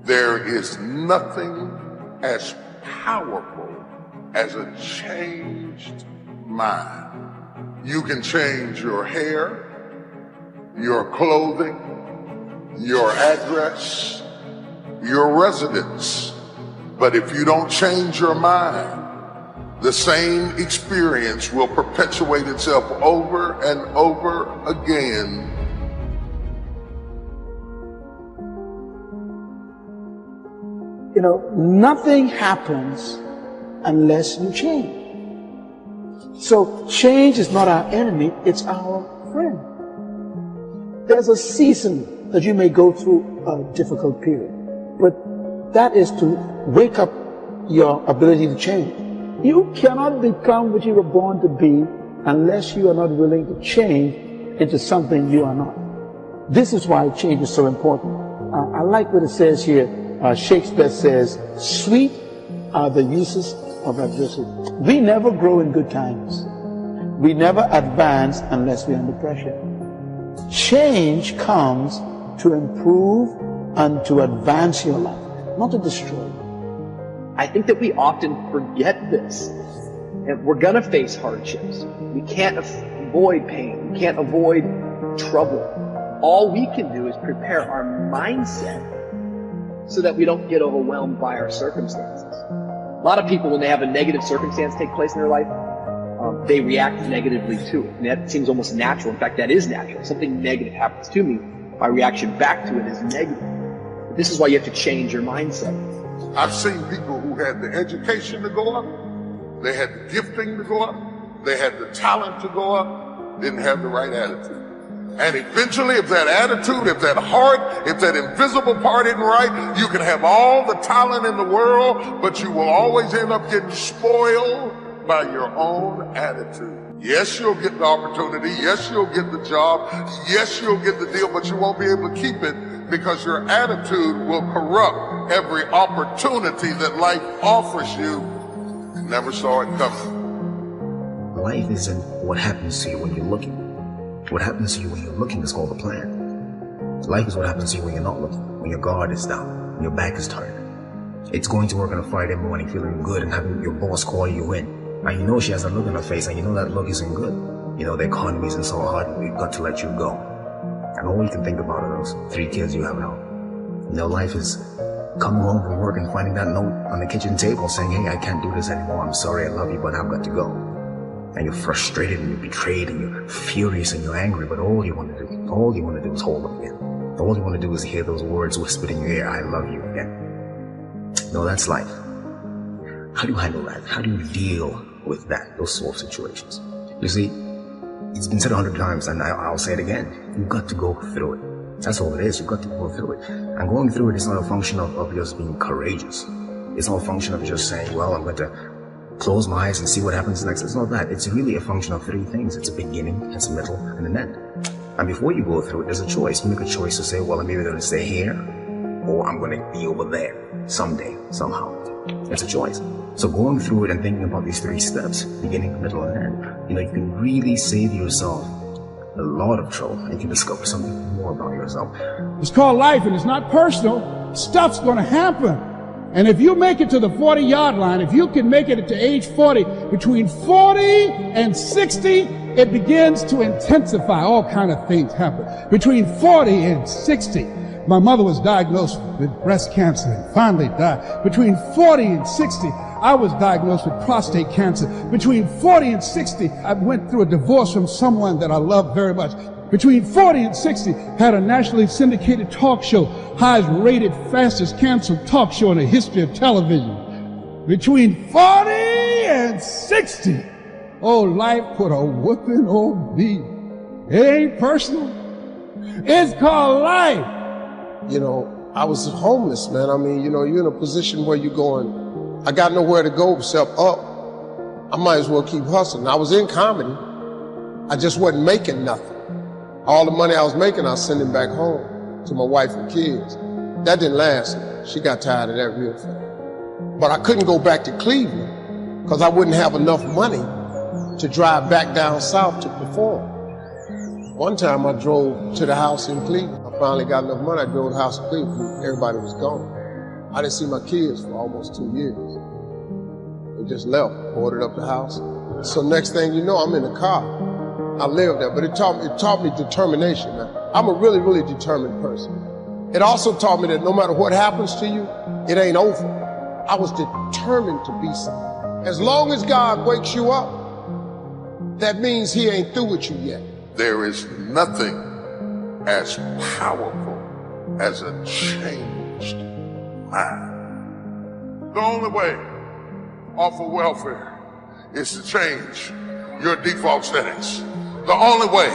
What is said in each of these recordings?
There is nothing as powerful as a changed mind. You can change your hair, your clothing, your address, your residence. But if you don't change your mind, the same experience will perpetuate itself over and over again. You know, nothing happens unless you change. So change is not our enemy, it's our friend. There's a season that you may go through a difficult period, but that is to wake up your ability to change. You cannot become what you were born to be unless you are not willing to change into something you are not. This is why change is so important. I like what it says here. Shakespeare says, sweet are the uses of adversity. We never grow in good times. We never advance unless we're under pressure. Change comes to improve and to advance your life, not to destroy you. I think that we often forget this. And we're going to face hardships. We can't avoid pain. We can't avoid trouble. All we can do is prepare our mindset so that we don't get overwhelmed by our circumstances. A lot of people, when they have a negative circumstance take place in their life, they react negatively to it. And that seems almost natural. In fact, that is natural. Something negative happens to me, my reaction back to it is negative. But this is why you have to change your mindset. I've seen people who had the education to go up, they had the gifting to go up, they had the talent to go up, didn't have the right attitude. And eventually, if that attitude, if that heart, if that invisible part isn't right, you can have all the talent in the world, but you will always end up getting spoiled by your own attitude. Yes, you'll get the opportunity. Yes, you'll get the job. Yes, you'll get the deal, but you won't be able to keep it because your attitude will corrupt every opportunity that life offers you. You never saw it coming. Life isn't what happens to you when you're looking. What happens to you when you're looking is called a plan. Life is what happens to you when you're not looking, when your guard is down, when your back is turned. It's going to work on a Friday morning feeling good and having your boss call you in. And you know she has a look on her face and you know that look isn't good. You know the economy isn't so hard and we've got to let you go. And all you can think about are those 3 kids you have at home. You know, life is coming home from work and finding that note on the kitchen table saying, hey, I can't do this anymore. I'm sorry, I love you, but I've got to go. And you're frustrated and you're betrayed and you're furious and you're angry, but all you want to do is hold them again. All you want to do is hear those words whispered in your ear, I love you again. No, that's life. How do you handle that? How do you deal with that, those sort of situations? You see, it's been said 100 times and I'll say it again. You've got to go through it. That's all it is. You've got to go through it. And going through it is not a function of just being courageous. It's not a function of just saying, well, I'm going to close my eyes and see what happens next. It's not that. It's really a function of 3 things. It's a beginning, it's a middle, and an end. And before you go through it, there's a choice. You make a choice to say, well, I'm either going to stay here or I'm going to be over there someday, somehow. It's a choice. So going through it and thinking about these 3 steps, beginning, middle, and end, you can really save yourself a lot of trouble and you can discover something more about yourself. It's called life and it's not personal. Stuff's going to happen. And if you make it to the 40-yard line, if you can make it to age 40, between 40 and 60, it begins to intensify. All kind of things happen. Between 40 and 60, my mother was diagnosed with breast cancer and finally died. Between 40 and 60, I was diagnosed with prostate cancer. Between 40 and 60, I went through a divorce from someone that I loved very much. Between 40 and 60, had a nationally syndicated talk show, highest rated, fastest canceled talk show in the history of television. Between 40 and 60, oh, life put a whooping on me. It ain't personal. It's called life. I was homeless, man. I mean, you're in a position where you're going, I got nowhere to go except up. I might as well keep hustling. I was in comedy. I just wasn't making nothing. All the money I was making, I was sending back home to my wife and kids. That didn't last. She got tired of that real fast. But I couldn't go back to Cleveland because I wouldn't have enough money to drive back down south to perform. One time I drove to the house in Cleveland. I finally got enough money. I drove to the house in Cleveland. Everybody was gone. I didn't see my kids for almost 2 years. They just left, boarded up the house. So next thing you know, I'm in the car. I lived there, but it taught me determination, man. I'm a really, really determined person. It also taught me that no matter what happens to you, it ain't over. I was determined to be something. As long as God wakes you up, that means he ain't through with you yet. There is nothing as powerful as a changed mind. The only way off of welfare is to change your default settings. The only way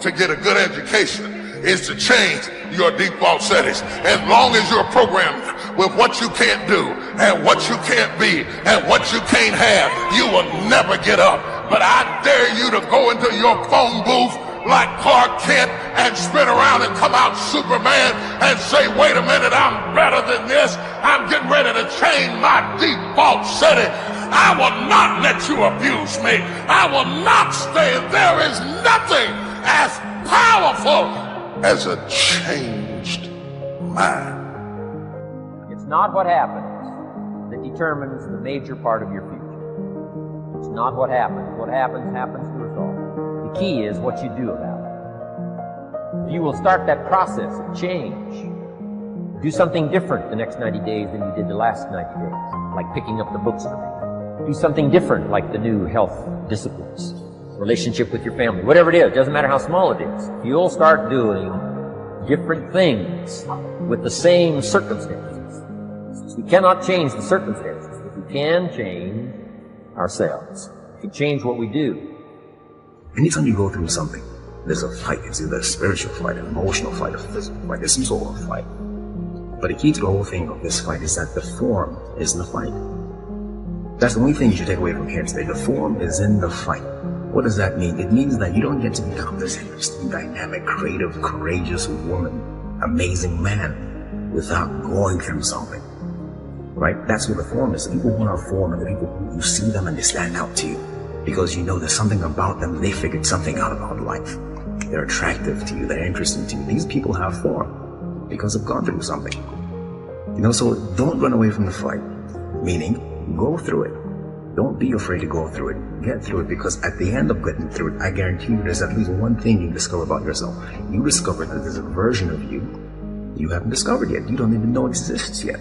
to get a good education is to change your default settings. As long as you're programmed with what you can't do and what you can't be and what you can't have, you will never get up. But I dare you to go into your phone booth like Clark Kent and spin around and come out Superman and say, wait a minute, I'm better than this. I'm getting ready to change my default setting. I will not let you abuse me. I will not stay. There is nothing as powerful as a changed mind. It's not what happens that determines the major part of your future. It's not what happens. What happens to us all. The key is what you do about it. If you will start that process of change, do something different the next 90 days than you did the last 90 days, like picking up the books for me. Do something different, like the new health disciplines, relationship with your family, whatever it is, doesn't matter how small it is. If you'll start doing different things with the same circumstances. Since we cannot change the circumstances, but we can change ourselves. We can change what we do. Anytime you go through something, there's a fight. It's either a spiritual fight, an emotional fight, a physical fight. There's some sort of fight. But the key to the whole thing of this fight is that the form is in the fight. That's the only thing you should take away from here today. The form is in the fight. What does that mean? It means that you don't get to become this interesting, dynamic, creative, courageous woman, amazing man without going through something. Right? That's what the form is. The people who are form and the people who you see them and they stand out to you because you know there's something about them. They figured something out about life. They're attractive to you. They're interesting to you. These people have form because they've gone through something. You know, so don't run away from the fight. Meaning, go through it. Don't be afraid to go through it. Get through it, because at the end of getting through it, I guarantee you there's at least one thing you discover about yourself. You discover that there's a version of you haven't discovered yet. You don't even know exists yet.